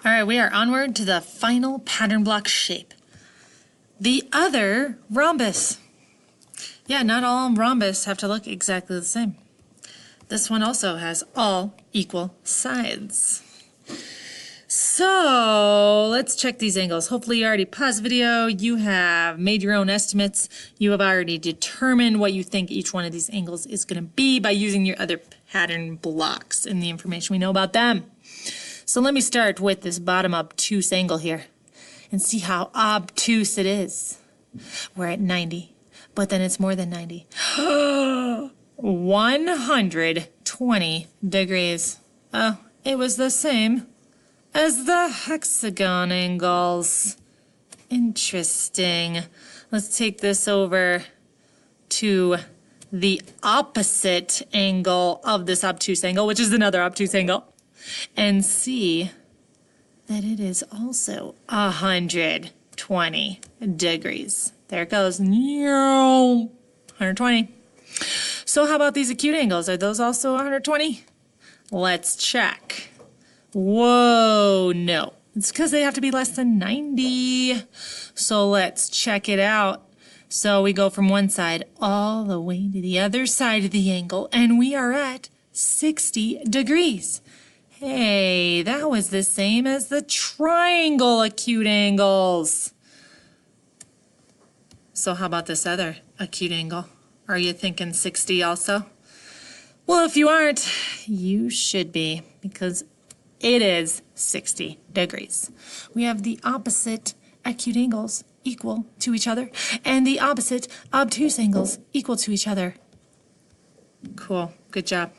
All right, we are onward to the final pattern block shape. The other rhombus. Yeah, not all rhombus have to look exactly the same. This one also has all equal sides. So let's check these angles. Hopefully you already paused video. You have made your own estimates. You have already determined what you think each one of these angles is going to be by using your other pattern blocks and the information we know about them. So let me start with this bottom obtuse angle here and see how obtuse it is. We're at 90, but then it's more than 90. 120 degrees. Oh, it was the same as the hexagon angles. Interesting. Let's take this over to the opposite angle of this obtuse angle, which is another obtuse angle, and see that it is also 120 degrees. There it goes. 120. So how about these acute angles? Are those also 120? Let's check. Whoa, no. It's because they have to be less than 90. So let's check it out. So we go from one side all the way to the other side of the angle, and we are at 60 degrees. Hey, that was the same as the triangle acute angles. So how about this other acute angle? Are you thinking 60 also? Well, if you aren't, you should be, because it is 60 degrees. We have the opposite acute angles equal to each other, and the opposite obtuse angles equal to each other. Cool. Good job.